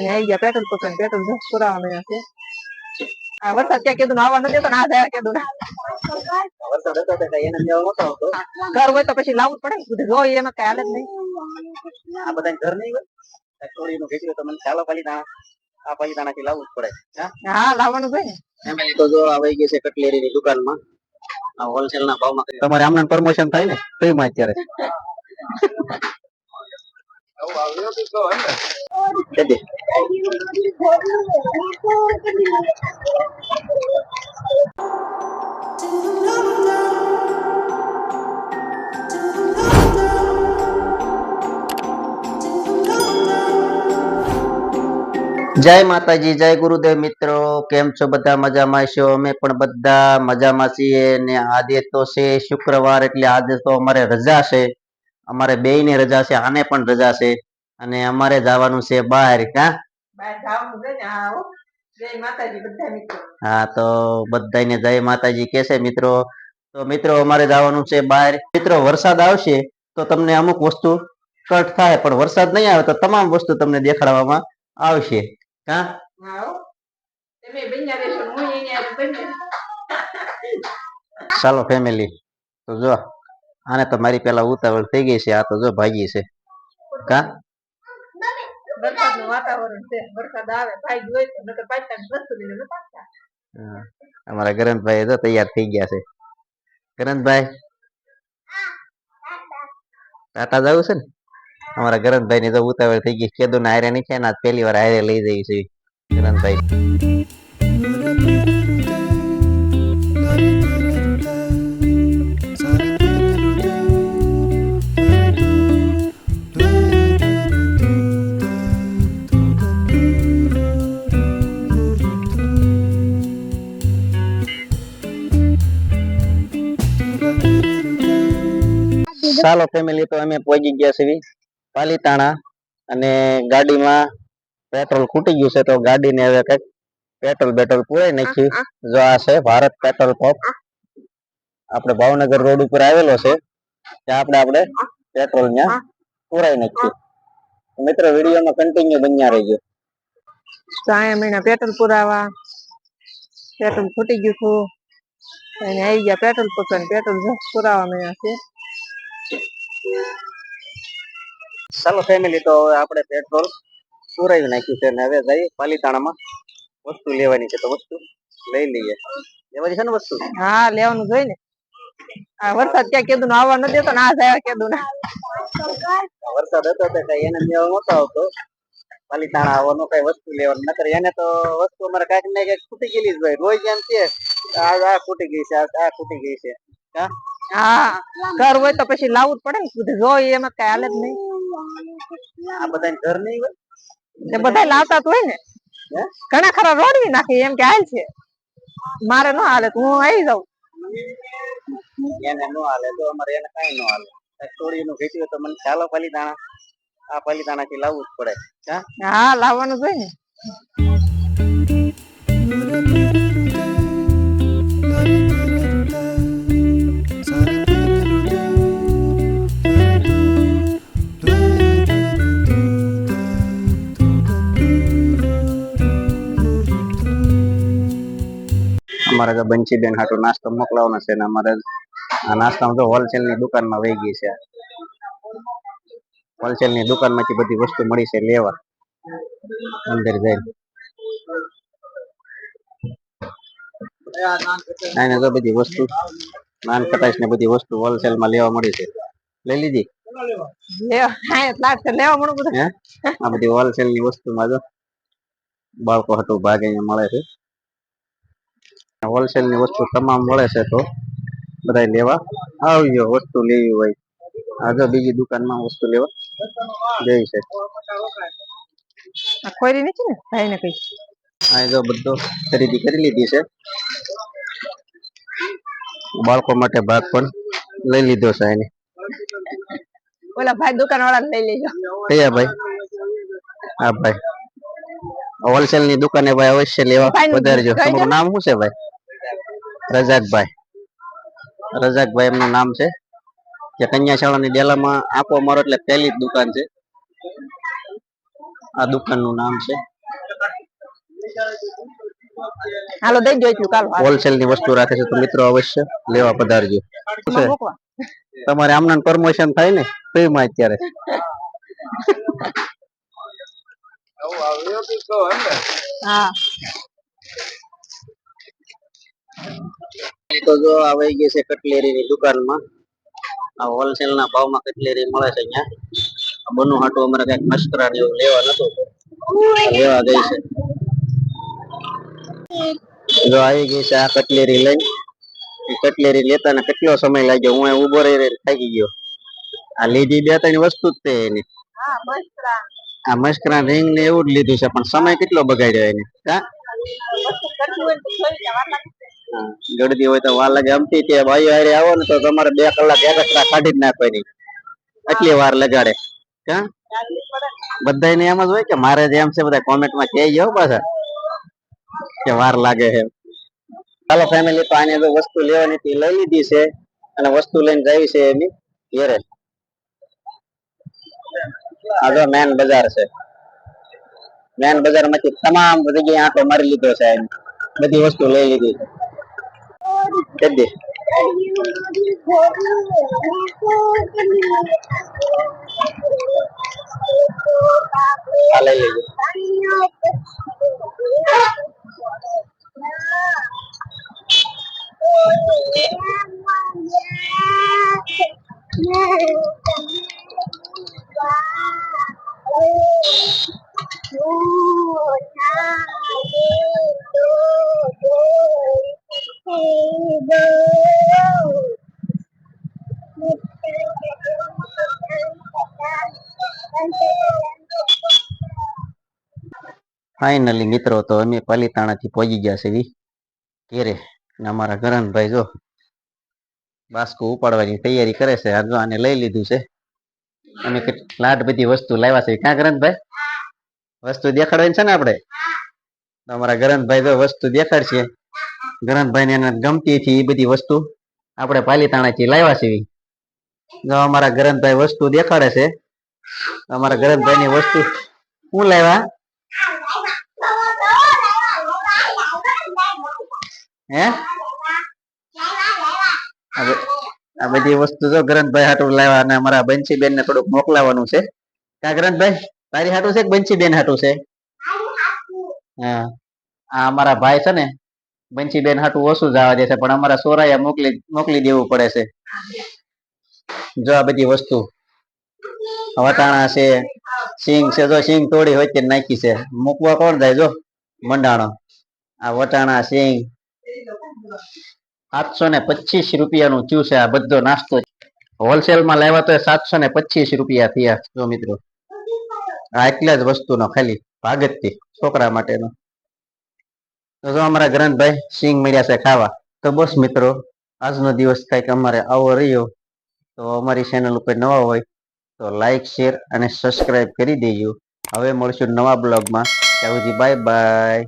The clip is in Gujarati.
આવી ગયા પેટ્રોલ પંપ પેટ્રોલ પુરાવા મળ્યા છે. આ વરસાદ ક્યાં કીધું આવવા નથી દેતો ને આ જાય કીધું વરસાદ હતો તો એને નતો આવતો ઘર હોય તો પછી લાવવું પડે ને જો એમાં કઈ હાલત નહીં આ બધા ઘર નહીં હોય થોડીનું ઘેટ્યું તો મને ચાલો આ પાલિતાણા થી લાવવું જ પડે હા લાવવાનું હોય ને ફેમિલી તો જો આવી ગઈ છે કટલેરી ની દુકાનમાં આ હોલસેલ ના ભાવમાં તમારે આમના પ્રમોશન થાય ને ફ્રીમાં અત્યારે જય માતાજી જય ગુરુદેવ મિત્રો કેમ છો બધા મજામાં છો અમે પણ બધા મજામાં છીએ ને આજે તો છે શુક્રવાર એટલે આજે તો અમારે રજા છે અમારે બેય ને રજા છે આને પણ રજા છે અને અમારે જવાનું છે બહાર કા બહાર જવાનું છે ને જય માતાજી બધા મિત્રો હા તો બધાને જય માતાજી કે છે મિત્રો તો મિત્રો અમારે જવાનું છે બહાર મિત્રો વરસાદ આવશે તો તમને અમુક વસ્તુ કટ થાય પણ વરસાદ નહીં આવે તો તમામ વસ્તુ તમને દેખાડવામાં આવશે હા ચાલો ફેમિલી તો જો આને તો મારી પેલા ઉતાવળ થઈ ગઈ છે આ તો જો ભાગી છે કા વરસાદનું વાતાવરણ છે વરસાદ આવે ભાગી હોય તો નકર પાછા વસ્તુ લઈને પાછા અમારા ગરંતભાઈ તો તૈયાર થઈ ગયા છે ગરંતભાઈ ટાટા જવું છે ને અમારા ગરંતભાઈ ની તો ઉતાવળ થઈ ગઈ કેદું ને હારે નહીં છે ને પહેલી વાર હારે લઈ જઈ છે ગરંતભાઈ ચાલો ફેમિલી તો અમે પહોંચી ગયા છીએ પાલિતાણા અને ગાડીમાં પેટ્રોલ ખૂટી ગયું છે તો ગાડીને હવે કઈક પેટ્રોલ પૂરાઈ નાખ્યું જો આ છે ભારત પેટ્રોલ પંપ આપણે ભાવનગર રોડ ઉપર આવેલો છે ત્યાં આપણે પેટ્રોલ ત્યાં પૂરાઈ નાખ્યું મિત્રો વિડીયોમાં કન્ટિન્યુ બન્યા રહેજો ચાયા મહિના પેટ્રોલ પુરાવા પેટ્રોલ ખૂટી ગયું હતું અને આવી ગયા પેટ્રોલ પંપ પેટ્રોલ પુરાવા મળ્યા છે ચાલો ફેમિલી તો હવે આપણે પેટ્રોલ પુરાવી નાખ્યું છે અને હવે જઈએ પાલિતાણામાં વસ્તુ લેવાની છે તો વસ્તુ લઈ લઈએ લેવાની છે ને વસ્તુ હા લેવાનું જોઈએ ને આ વરસાદ ક્યાં કીધું આવવા નથી દેતો ને આ જાય કીધું ને વરસાદ હતો તો કઈ એને મેળો નતો આવતો પાલિતાણા આવવાનો કઈ વસ્તુ લેવાનું નકર એને તો વસ્તુ અમારે કઈક ને કઈક ખૂટી ગયેલી જ ભાઈ રોજ એમ છે આ ખૂટી ગઈ છે આ ખૂટી ગઈ છે હા ઘર હોય તો પછી લાવવું જ પડે ને જો એમાં કઈ હાલત નહીં આ બધા ઘર નહીં હોય બધા લાવતા હોય ને ઘણા ખરા રોડવી નાખી એમ કે હાલ છે મારે નો હાલે હું આવી જાઉં એને નો હાલે તો અમારે એને કઈ નો હાલે થોડી નું ઘેટ્યું તો મને ચાલો પાલિતાણા આ પાલિતાણા થી લાવવું જ પડે હા લાવવાનું જ હોય ને અમારે તો બંસીબેન હાટો નાસ્તો મોકલાવાનો છે ને અમારે આ નાસ્તામાં તો હોલસેલ ની દુકાનમાં વહી ગઈ છે હોલસેલ ની દુકાન માંથી બધી વસ્તુ મળી છે લેવા અંદર જઈને તો બધી વસ્તુ નાન કટાઈશ ને બધી વસ્તુ હોલસેલ માં લેવા મળી છે લઈ લીધી આ બધી હોલસેલ ની વસ્તુમાં જો બાળકો હાટું ભાગ અહીંયા મળે છે હોલસેલ ની વસ્તુ તમામ મળે છે તો બધા લેવા આવજો વસ્તુ લેવી હોય આગળ બીજી દુકાનમાં વસ્તુ લેવા જઈ છે ખોરી નથી ને ભાઈ ને કઈ આ જો બધો ખરીદી કરી લીધી છે બાળકો માટે ભાગ પણ લઈ લીધો છે એને ઓલા ભાઈ દુકાન વાળા લઈ લેજો કયા ભાઈ હા ભાઈ હોલસેલ ની દુકાને ભાઈ અવશ્ય લેવા વધારજો તમારું નામ શું છે ભાઈ રજાકભાઈ એમનું નામ છે કે કન્યા શાળાની ડેલામાં આપો મારો એટલે પહેલી જ દુકાન છે આ દુકાનનું નામ છે હાલો દઈ દો એટલું કાલ હોલસેલ ની વસ્તુ રાખે છે તો મિત્રો અવશ્ય લેવા પધારજો તમારે આમના પ્રમોશન થાય ને ફ્રી માં અત્યારે હા તો જો આવી ગઈ છે કટલેરી ની દુકાનમાં આ હોલસેલ ના ભાવમાં કટલેરી મળે છે અહીંયા બનુ હાટું અમારે કઈક મસ્કરા ને એવું લેવા નતું લેવા ગઈ છે જો આવી ગઈ છે આ કટલેરી લઈને કટલેરી લેતા ને કેટલો સમય લાગ્યો હું ઉભો રહી થાકી ગયો આ લીધી બે ત્રણ વસ્તુ જ તે એની આ મસ્કરા રિંગ ને એવું જ લીધું છે પણ સમય કેટલો બગાડ્યો એને ગળદી હોય તો વાર લાગે અમથી કે ભાઈ હારે આવો ને તો તમારે 2 કલાક એક્સ્ટ્રા કાઢી જ નાખવાની એટલી વાર લગાડે ક્યાં બધાને એમ જ હોય કે મારે જ એમ છે બધા કોમેન્ટમાં કહેજો પાછા કે વાર લાગે છે ચાલો ફેમિલી તો આની જો વસ્તુ લેવાની હતી લઈ લીધી છે અને વસ્તુ લઈને જઈ છે એની ઘરે આ જો મેન બજાર છે મેન બજાર માંથી તમામ જગ્યાએ આંટો મારી લીધો છે બધી વસ્તુ લઈ લીધી છે કે લઈ લેજો ફાઇનલી મિત્રો તો અમે પાલીતાણા થી પહોંચી ગયા છે ઘેરે અને અમારા ગરનભાઈ જો બાસ્કો ઉપાડવાની તૈયારી કરે છે આ જો આને લઈ લીધું છે અમે કેટલાટ બધી વસ્તુ લાવ્યા છે ક્યાં ગરનભાઈ વસ્તુ દેખાડવાની છે ને આપણે અમારા ગરનભાઈ જો વસ્તુ દેખાડશે ગરનભાઈ ને એને ગમતી હતી એ બધી વસ્તુ આપણે પાલીતાણા થી લાવ્યા છે જો અમારા ગરનભાઈ વસ્તુ દેખાડે છે અમારા ગરનભાઈ ની વસ્તુ શું લાવ્યા હે આ બધી વસ્તુ જો ગરનભાઈ હાટું લાવ્યા અને અમારા બંસીબેન ને થોડુંક મોકલાવાનું છે ક્યાં ગરનભાઈ તારી હાટું છે કે બંસીબેન હાટું છે હા આ અમારા ભાઈ છે ને બંસીબેન હાટું ઓછું જવા દે છે પણ અમારા સોરાયા મોકલી દેવું પડે છે જો આ બધી વસ્તુ વટાણા છે સિંગ છે જો સિંગ તોડી વચ્ચે નાખી છે મૂકવા કોણ જાય જો મંડાણો આ વટાણા સિંગ 725 રૂપિયાનું થયું છે આ બધો નાસ્તો હોલસેલ માં લાવ્યા તો 725 રૂપિયા થયા જો મિત્રો આ એટલા જ વસ્તુનો ખાલી ભાગતથી છોકરા માટેનો તો જો અમારા ગરનભાઈ સિંગ મળ્યા છે ખાવા તો બસ મિત્રો આજનો દિવસ કઈક અમારે આવો રહ્યો તો અમારી ચેનલ ઉપર નવા હોય તો લાઈક શેર અને સબસ્ક્રાઇબ કરી દેજો હવે મળશું નવા બ્લોગમાં ત્યાં સુધી બાય બાય